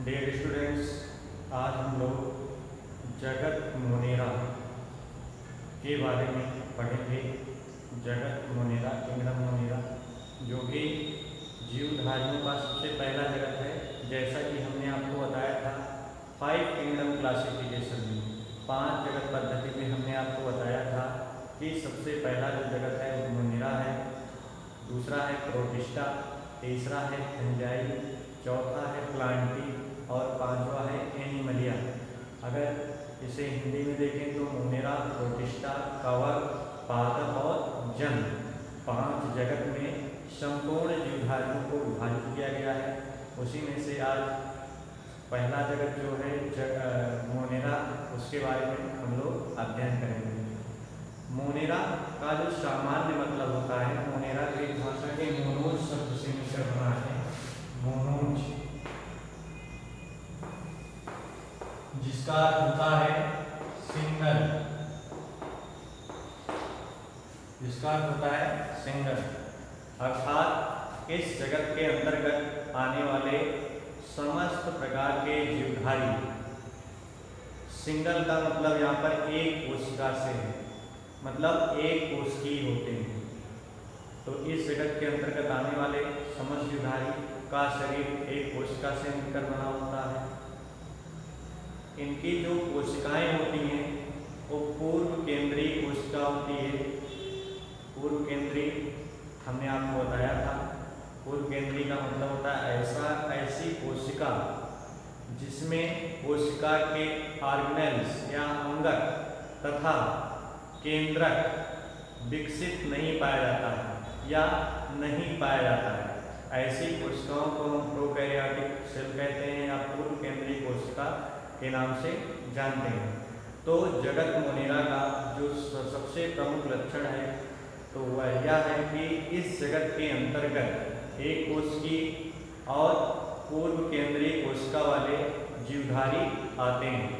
Dear students, आज हम लोग जगत मोनेरा के बारे में पढ़ेंगे। जगत मोनेरा, किंगडम मोनेरा, जो कि जीवधारियों का सबसे पहला जगत है। जैसा कि हमने आपको बताया था 5 किंगडम क्लासिफिकेशन में, 5 जगत पद्धति में हमने आपको बताया था कि सबसे पहला जो जगत है वो मोनेरा है, दूसरा है प्रोटिस्टा, तीसरा है फंजाई, चौथा है प्लांटी और पांचवा है एनिमलिया। अगर इसे हिंदी में देखें तो मोनेरा, प्रोटिस्टा, कवक, पादप और जन, 5 जगत में संपूर्ण जीवधारियों को विभाजित किया गया है। उसी में से आज पहला जगत जो है मोनेरा, उसके बारे में हम लोग अध्ययन करेंगे। मोनेरा का जो सामान्य मतलब होता है, मोनेरा ग्रीक भाषा के मोनोज शब्द से मिलकर बना है। मोनोज, जिसका अर्थ होता है सिंगल, जिसका अर्थ होता है सिंगल, अर्थात इस जगत के अंतर्गत आने वाले समस्त प्रकार के जीवधारी, सिंगल का मतलब यहाँ पर एक कोशिका से है, मतलब एक कोशिकीय होते हैं। तो इस जगत के अंतर्गत आने वाले समस्त जीवधारी का शरीर एक कोशिका से मिलकर बना होता है। इनकी जो कोशिकाएं होती हैं वो पूर्व केंद्रीय कोशिका होती है। पूर्व केंद्रीय हमने आपको बताया था। पूर्व केंद्रीय का मतलब होता है ऐसी कोशिका जिसमें कोशिका के ऑर्गेनेल्स या अंगक तथा केंद्रक विकसित नहीं पाया जाता है या नहीं पाया जाता है। ऐसी कोशिकाओं को हम प्रोकैरियोटिक सेल कहते हैं या पूर्व केंद्रीय कोशिका के नाम से जानते हैं। तो जगत मोनेरा का जो सबसे प्रमुख लक्षण है तो वह यह है कि इस जगत के अंतर्गत एक कोशिकीय और पूर्व केंद्रीय कोशिका वाले जीवधारी आते हैं।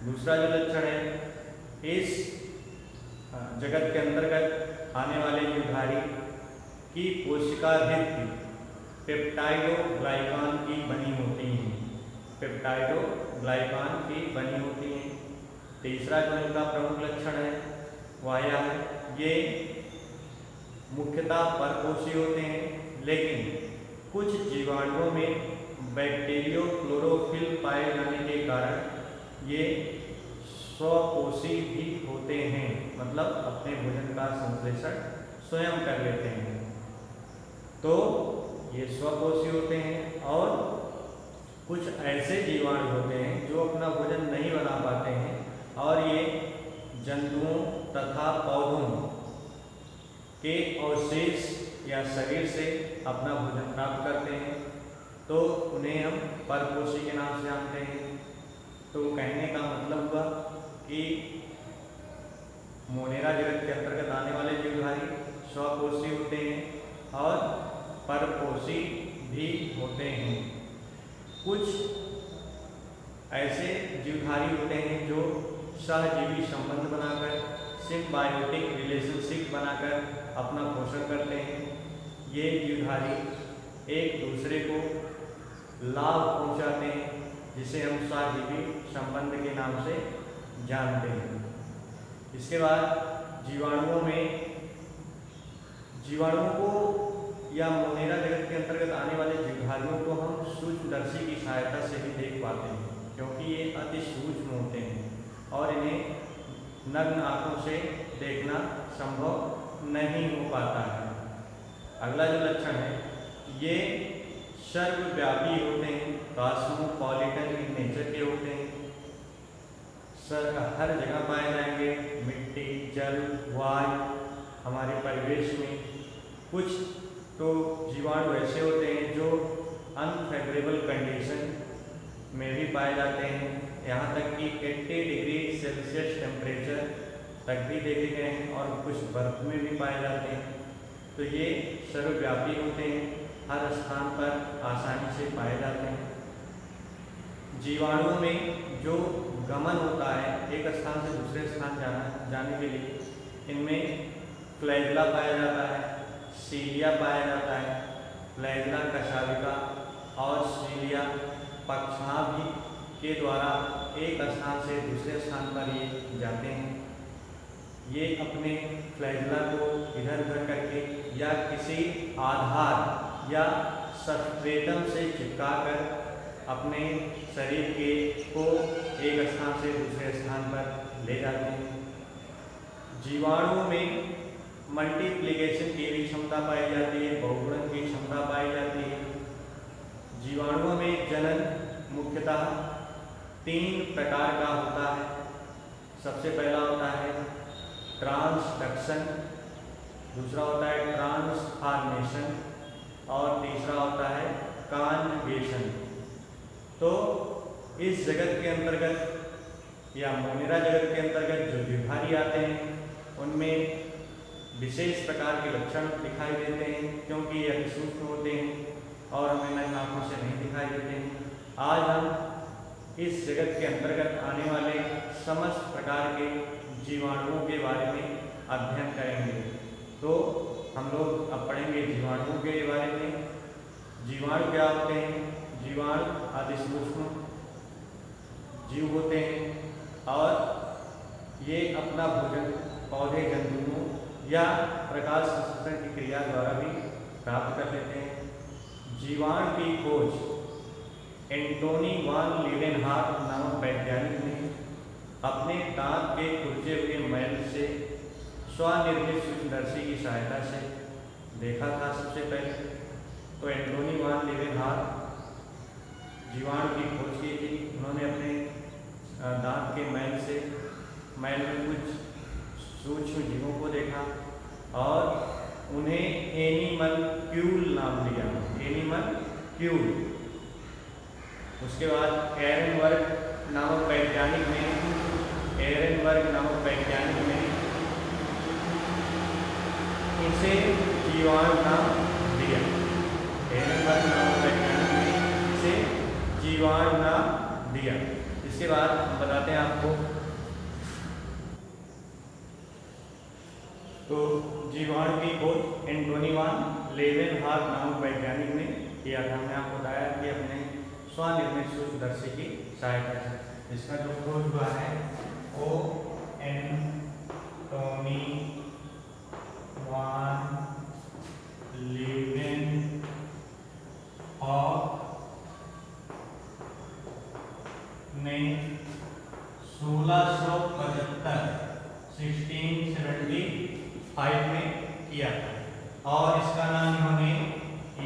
दूसरा जो लक्षण है, इस जगत के अंतर्गत आने वाले जीवधारी की कोशिका भित्ति पेप्टाइडोग्लाइकान की बनी होती हैं। पेप्टाइडोग्लाइकान की बनी होती हैं। तीसरा जो इनका प्रमुख लक्षण है वह यह है, ये मुख्यतः परपोषी होते हैं, लेकिन कुछ जीवाणुओं में बैक्टीरियोक्लोरोफिल पाए जाने के कारण ये स्वपोषी भी होते हैं, मतलब अपने भोजन का संश्लेषण स्वयं कर लेते हैं। तो ये स्वपोषी होते हैं और कुछ ऐसे जीवाणु होते हैं जो अपना भोजन नहीं बना पाते हैं और ये जंतुओं तथा पौधों के अवशेष या शरीर से अपना भोजन प्राप्त करते हैं। तो उन्हें हम परपोषी के नाम से जानते हैं। तो कहने का मतलब हुआ कि मोनेरा जगत के अंतर्गत आने वाले जीवधारी स्वपोषी होते हैं और परपोषी भी होते हैं। कुछ ऐसे जीवधारी होते हैं जो सहजीवी संबंध बनाकर, सिम्बायोटिक रिलेशनशिप बनाकर अपना पोषण करते हैं। ये जीवधारी एक दूसरे को लाभ पहुंचाते हैं, जिसे हम सहजीवी संबंध के नाम से जानते हैं। इसके बाद जीवाणुओं को या मोनेरा जगत के अंतर्गत आने वाले जीवधारियों को हम सूक्ष्मदर्शी की सहायता से ही देख पाते हैं, क्योंकि ये अति सूक्ष्म होते हैं और इन्हें नग्न आंखों से देखना संभव नहीं हो पाता है। अगला जो लक्षण है, ये सर्वव्यापी होते हैं, कॉस्मोपॉलिटन इन नेचर के होते हैं। हर जगह पाए जाएंगे, मिट्टी, जल, वायु, हमारे परिवेश में। कुछ तो जीवाणु ऐसे होते हैं जो अनफेवरेबल कंडीशन में भी पाए जाते हैं, यहाँ तक कि 80 डिग्री सेल्सियस टेम्परेचर तक भी देखे गए हैं और कुछ बर्फ में भी पाए जाते हैं। तो ये सर्वव्यापी होते हैं, हर स्थान पर आसानी से पाए जाते हैं। जीवाणुओं में जो गमन होता है एक स्थान से दूसरे स्थान जाने के लिए, इनमें फ्लैगेला पाया जाता है, सीलिया पाया जाता है। फ्लैगेला कशालिका और सीलिया एक स्थान से दूसरे स्थान पर ये जाते हैं। ये अपने फ्लैगेला को इधर उधर करके या किसी आधार या सबस्ट्रेटम से चिपकाकर अपने शरीर के को एक स्थान से दूसरे स्थान पर ले जाते हैं। जीवाणुओं में मल्टीप्लिकेशन की भी क्षमता पाई जाती है, बहुगुणन की क्षमता पाई जाती है। जीवाणुओं में जनन मुख्यतः 3 प्रकार का होता है। सबसे पहला होता है ट्रांसडक्शन, दूसरा होता है ट्रांसफॉर्मेशन और तीसरा होता है कॉन्जुगेशन। तो इस जगत के अंतर्गत या मोनेरा जगत के अंतर्गत जो जीवधारी आते हैं उनमें विशेष प्रकार के लक्षण दिखाई देते हैं, क्योंकि ये अति सूक्ष्म होते हैं और हमें नग्न आंखों से नहीं दिखाई देते हैं। आज हम इस जगत के अंतर्गत आने वाले समस्त प्रकार के जीवाणुओं के बारे में अध्ययन करेंगे। तो हम लोग अब पढ़ेंगे जीवाणुओं के बारे में। जीवाणु क्या होते हैं? जीवाणु अति सूक्ष्म जीव होते हैं और ये अपना भोजन पौधे, जंतुओं या प्रकाश संश्लेषण की क्रिया द्वारा भी प्राप्त कर लेते हैं। जीवाणु की खोज एंटोनी वान लीवेनहॉक नामक वैज्ञानिक ने अपने दांत के खुरचे हुए मैल से स्वनिर्मित सूक्ष्मदर्शी की सहायता से देखा था सबसे पहले। तो एंटोनी वान लीवेनहॉक जीवाणु की खोज की थी। उन्होंने अपने दांत के मैल में कुछ सूक्ष्म जीवों को देखा और उन्हें एनिमलक्यूल नाम दिया, एनिमलक्यूल। उसके बाद एरेनबर्ग नामक वैज्ञानिक ने इसे जीवाणु नाम दिया। एरेनबर्ग नामक वैज्ञानिक ने इसे जीवाणु नाम दिया। इसके बाद हम बताते हैं आपको। तो जीवाणु की खोज एंटोनी वान लीवेनहॉक नामक वैज्ञानिक ने किया था। हमने आपको बताया कि अपने स्वनिर्मित सूक्ष्मदर्शी की सहायता से। इसका जो खोज हुआ है वो एंटोनी वान लीवेनहॉक ने 1675 में किया था और इसका नाम इन्होंने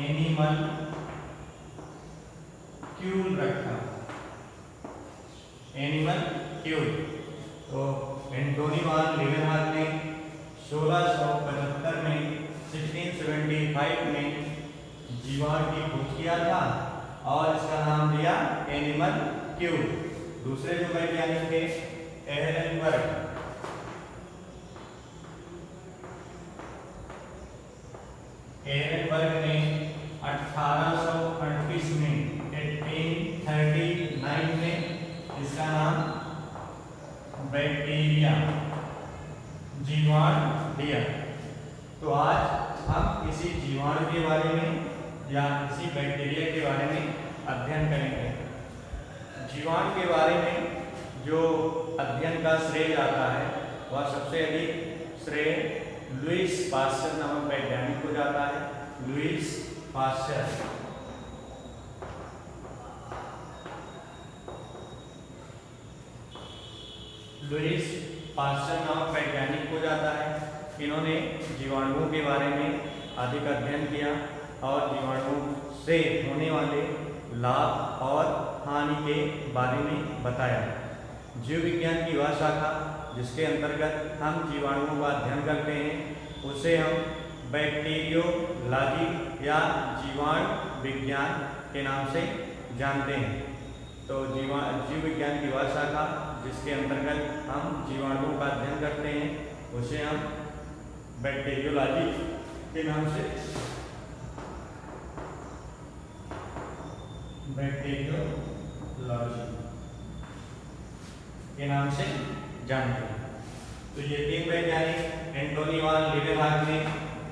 एनिमलक्यूल रखा, एनिमलक्यूल। तो एंटोनी वान लीवेनहॉक ने 1675 में 1675 में जीवाणु की खोज किया था और इसका नाम दिया एनिमलक्यूल। दूसरे जो वैज्ञानिक थे एरेनबर्ग ने 1838 में 1839 में इसका नाम बैक्टीरिया जीवाणु दिया। तो आज हम इसी जीवाणु के बारे में या इसी बैक्टीरिया के बारे में अध्ययन करेंगे। जीवाणु के बारे में जो अध्ययन का श्रेय जाता है वह सबसे अधिक श्रेय लुईस पास्चर नामक वैज्ञानिक को जाता है। लुईस पास्चर नामक वैज्ञानिक को जाता है। इन्होंने जीवाणुओं के बारे में अधिक अध्ययन किया और जीवाणुओं से होने वाले लाभ और हानि के बारे में बताया। जीव विज्ञान की वह शाखा जिसके अंतर्गत हम जीवाणुओं का अध्ययन करते हैं उसे हम बैक्टीरियोलॉजी या जीवाणु विज्ञान के नाम से जानते हैं। तो जीव विज्ञान की वह शाखा जिसके अंतर्गत हम जीवाणुओं का अध्ययन करते हैं उसे हम बैक्टीरियोलॉजी के नाम से जानते हैं। तो ये 3 वैज्ञानिक एंटोनी वान लीवेनहॉक ने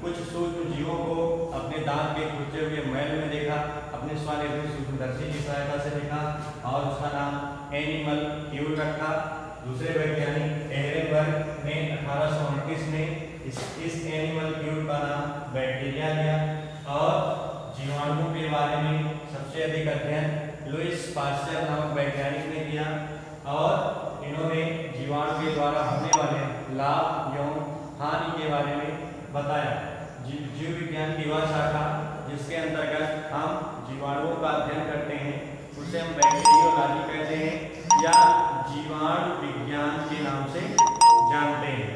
कुछ सूक्ष्म जीवों को अपने दांत के टूटे हुए मैल में देखा, अपने स्वनिर्मित सूक्ष्मदर्शी की सहायता से देखा और उसका नाम एनिमल क्यूल रखा। दूसरे वैज्ञानिक एहरेनबर्ग ने 1829 में इस एनिमल क्यूल का नाम बैक्टीरिया लिया। और जीवाणुओं के बारे में सबसे अधिक अध्ययन लुईस पास्चर नामक वैज्ञानिक ने किया और इन्होंने जीवाणु के द्वारा होने वाले लाभ एवं हानि के बारे में बताया। जीव विज्ञान की वह शाखा जिसके अंतर्गत हम जीवाणुओं का अध्ययन करते हैं उसे हम बैक्टीरियोलॉजी कहते हैं या जीवाणु विज्ञान के नाम से जानते हैं।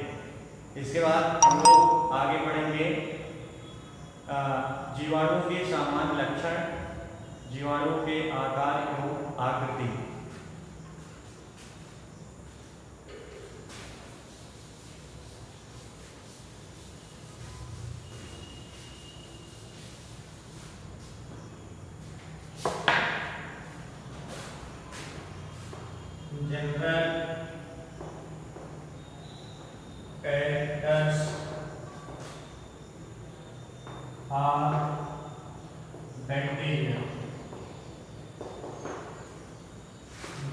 इसके बाद हम लोग आगे बढ़ेंगे जीवाणु के सामान्य लक्षण, जीवाणु के आकार एवं आकृति। General characters are bacteria.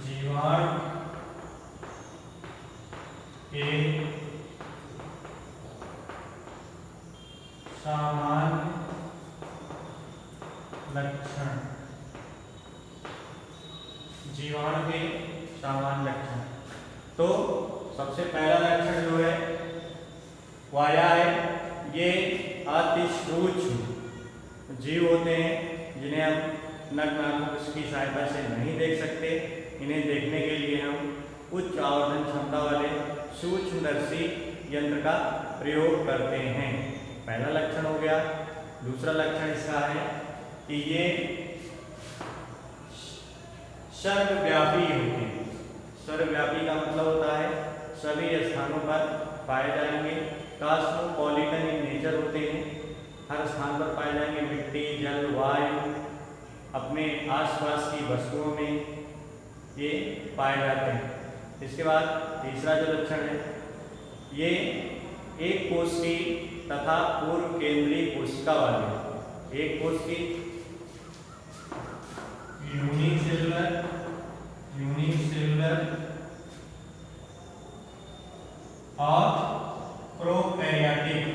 जीवाणु के सामान्य लक्षण, जीवाणु के सामान्य लक्षण। तो सबसे पहला लक्षण जो है वह है ये अति सूक्ष्म जीव होते हैं जिन्हें हम नग्न आंखों की सहायता से नहीं देख सकते। इन्हें देखने के लिए हम उच्च आवर्धन क्षमता वाले सूक्ष्मदर्शी यंत्र का प्रयोग करते हैं। पहला लक्षण हो गया। दूसरा लक्षण इसका है कि ये सर्वव्यापी होते हैं। सर्वव्यापी का मतलब होता है सभी स्थानों पर पाए जाएंगे। कॉस्मोपॉलिटन इन नेचर होते हैं, हर स्थान पर पाए जाएंगे। मिट्टी, जल, वायु, अपने आसपास की वस्तुओं में ये पाए जाते हैं। इसके बाद तीसरा जो लक्षण है ये एक कोशिकी तथा पूर्व केंद्रीय कोशिका वाले, एक कोशिकी यूनिसेलुलर और प्रोकैरियोटिक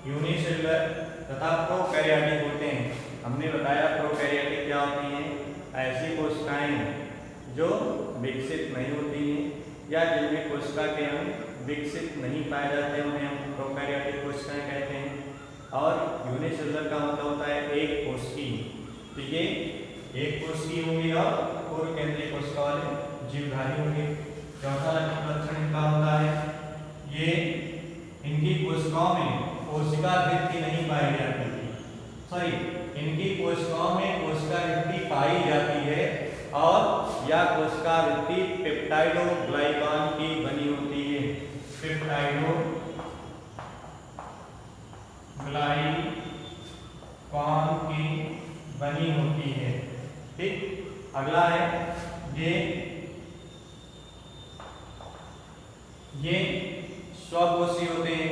यूनिसेलुलर तथा प्रोकैरियोटिक होते हैं। हमने बताया प्रोकैरियोटिक क्या होती हैं, ऐसी कोशिकाएं जो विकसित नहीं होती हैं या जिनमें कोशिका के अंग विकसित नहीं पाए जाते हैं उन्हें हम प्रोकैरियोटिक कोशिकाएं कहते हैं। और यूनिसेलुलर का मतलब होता है एक कोशिकी। तो ये एक कोशिकी होंगी और पूर्व केंद्रीय कोशिका वाले जीवधारी होंगे। चौथा लक्षण इनका होता है ये इनकी कोशिकाओं में कोशिका भित्ति नहीं पाई जाती है। इनकी कोशिकाओं में कोशिका भित्ति पाई जाती है और यह कोशिका भित्ति पेप्टाइडोग्लाइकान की बनी होती है। पेप्टाइडोग्लाइकान की बनी होती है। ठीक, अगला है ये स्वकोशी होते हैं।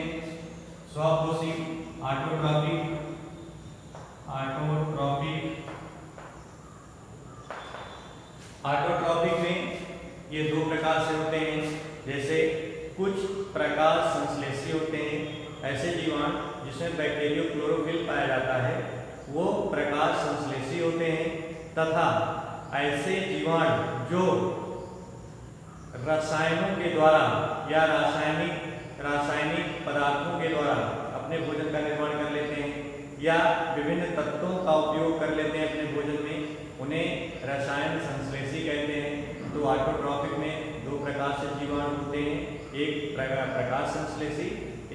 स्वकोशी ऑटोट्रॉपिक में ये दो प्रकार से होते हैं। जैसे कुछ प्रकाश संश्लेषी होते हैं। ऐसे जीवाणु जिसमें बैक्टीरियो क्लोरोफिल पाया जाता है वो प्रकाश संश्लेषी होते हैं। तथा ऐसे जीवाणु जो रसायनों के द्वारा या रासायनिक पदार्थों के द्वारा अपने भोजन का निर्माण कर लेते हैं या विभिन्न तत्वों का उपयोग कर लेते हैं अपने भोजन में, उन्हें रसायन संश्लेषी कहते हैं। तो ऑटोट्रॉपिक में दो प्रकार से जीवाणु होते हैं, एक प्रकाश संश्लेषी,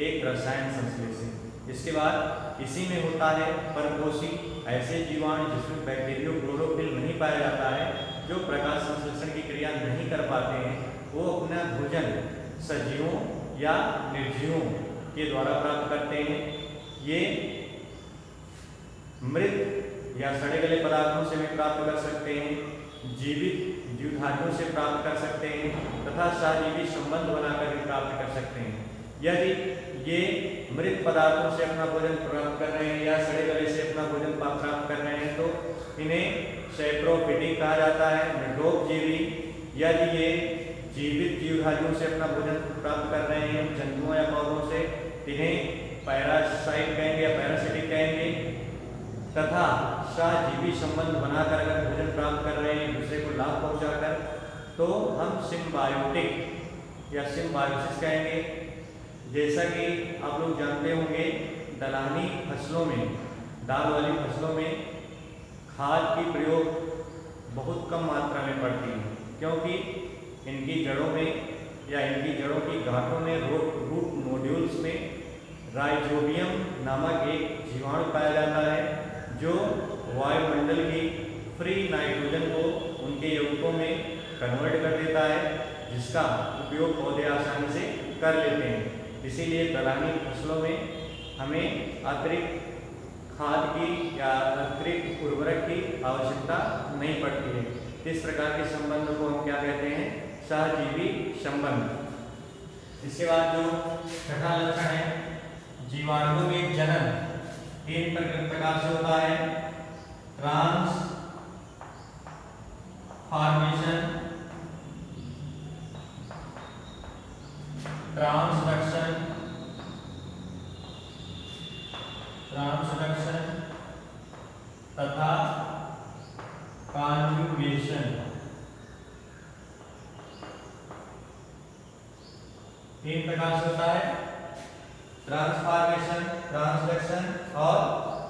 एक रसायन संश्लेषी। इसके बाद इसी में होता है परपोषी, ऐसे जीवाणु जिसमें बैक्टीरियो क्लोरोफिल नहीं पाया जाता है, जो प्रकाश संश्लेषण की क्रिया नहीं कर पाते हैं, वो अपना भोजन सजीवों या निर्जीवों के द्वारा प्राप्त करते हैं। ये मृत या सड़े गले पदार्थों से भी प्राप्त कर सकते हैं, जीवित जीवधारियों से प्राप्त कर सकते हैं तथा सहजीवी संबंध बनाकर भी प्राप्त कर सकते हैं। यदि ये मृत पदार्थों से अपना भोजन प्राप्त कर रहे हैं या सड़े गले से अपना भोजन प्राप्त कर रहे हैं तो इन्हें सैप्रोफिटिक कहा जाता है, मृतोपजीवी। यदि ये जीवित जीवधारियों से अपना भोजन प्राप्त कर रहे हैं जंतुओं या पौधों से, इन्हें पैरासाइट कहेंगे या पैरासिटिक कहेंगे। तथा सहजीवी संबंध बनाकर अगर भोजन प्राप्त कर रहे हैं दूसरे को लाभ पहुंचाकर तो हम सिम्बायोटिक या सिम्बायोसिस कहेंगे। जैसा कि आप लोग जानते होंगे, दलहनी फसलों में, दाल वाली फसलों में खाद की प्रयोग बहुत कम मात्रा में पड़ती है, क्योंकि इनकी जड़ों में या इनकी जड़ों की गांठों में रूट नोड्यूल्स में राइजोबियम नामक एक जीवाणु पाया जाता है जो वायुमंडल की फ्री नाइट्रोजन को उनके यौगिकों में कन्वर्ट कर देता है, जिसका उपयोग पौधे आसानी से कर लेते हैं। इसीलिए दलहनी फसलों में हमें अतिरिक्त खाद की या अतिरिक्त उर्वरक की आवश्यकता नहीं पड़ती है। इस प्रकार के संबंध को हम क्या कहते हैं? सहजीवी संबंध। इसके बाद जो छठा लक्षण है, जीवाणुओं में जनन 3 प्रकार से होता है। ट्रांसडक्शन तथा कॉन्जुगेशन। 3 प्रकार से होता है, ट्रांसफॉर्मेशन, ट्रांसडक्शन और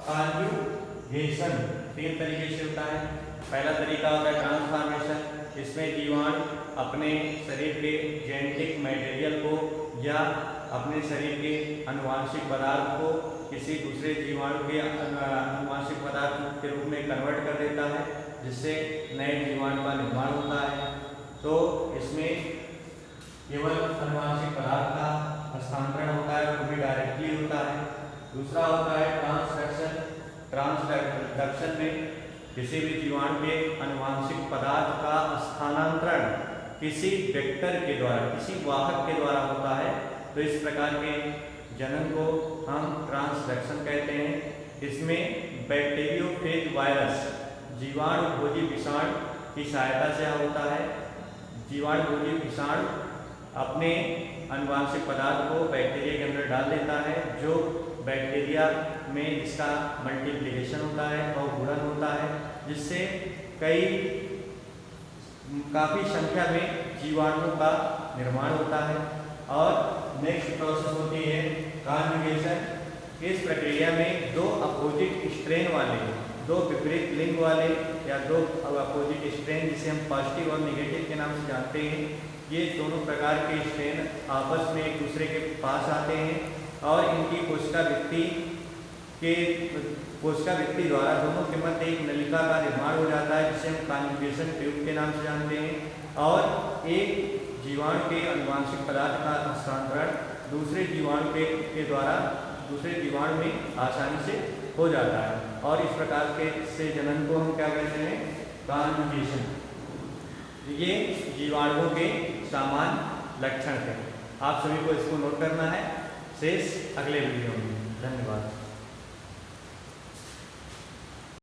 कॉन्जुगेशन। 3 तरीके से होता है। पहला तरीका होता है ट्रांसफॉर्मेशन। इसमें जीवाणु अपने शरीर के जेनेटिक मटेरियल को या अपने शरीर के आनुवांशिक पदार्थ को किसी दूसरे जीवाणु के आनुवांशिक पदार्थ के रूप में कन्वर्ट कर देता है, जिससे नए जीवाणु का निर्माण होता है। तो इसमें केवल आनुवांशिक पदार्थ का हस्तांतरण होता है, वो भी डायरेक्टली होता है। दूसरा होता है ट्रांसडक्शन। ट्रांसडक्शन में किसी भी जीवाणु के आनुवांशिक पदार्थ का स्थानांतरण किसी वेक्टर के द्वारा, किसी वाहक के द्वारा होता है। तो इस प्रकार के जनन को हम ट्रांसडक्शन कहते हैं। इसमें बैक्टीरियोफेज वायरस जीवाणु भोजी विषाणु की सहायता से होता है। जीवाणु भोजी विषाणु अपने आनुवांशिक पदार्थ को बैक्टीरिया के अंदर डाल देता है, जो बैक्टीरिया में इसका मल्टीप्लिकेशन होता है और गुणन होता है, जिससे काफ़ी संख्या में जीवाणुओं का निर्माण होता है। और नेक्स्ट प्रोसेस होती है कॉन्जुगेशन। इस प्रक्रिया में 2 अपोजिट स्ट्रेन वाले, 2 विपरीत लिंग वाले या 2 अपोजिट स्ट्रेन, जिसे हम पॉजिटिव और नेगेटिव के नाम से जानते हैं, ये दोनों प्रकार के स्ट्रेन आपस में एक दूसरे के पास आते हैं और इनकी कोशिका भित्ति द्वारा दोनों के मध्य एक नलिका का निर्माण हो जाता है, जिसे हम कॉन्जुगेशन ट्यूब के नाम से जानते हैं। और एक जीवाणु के आनुवांशिक पदार्थ का हस्तांतरण दूसरे जीवाणु के द्वारा दूसरे जीवाणु में आसानी से हो जाता है। और इस प्रकार के से जनन को हम क्या कहते हैं? कॉन्जुगेशन। ये जीवाणुओं के सामान्य लक्षण थे। आप सभी को इसको नोट करना है। शेष अगले वीडियो में। धन्यवाद।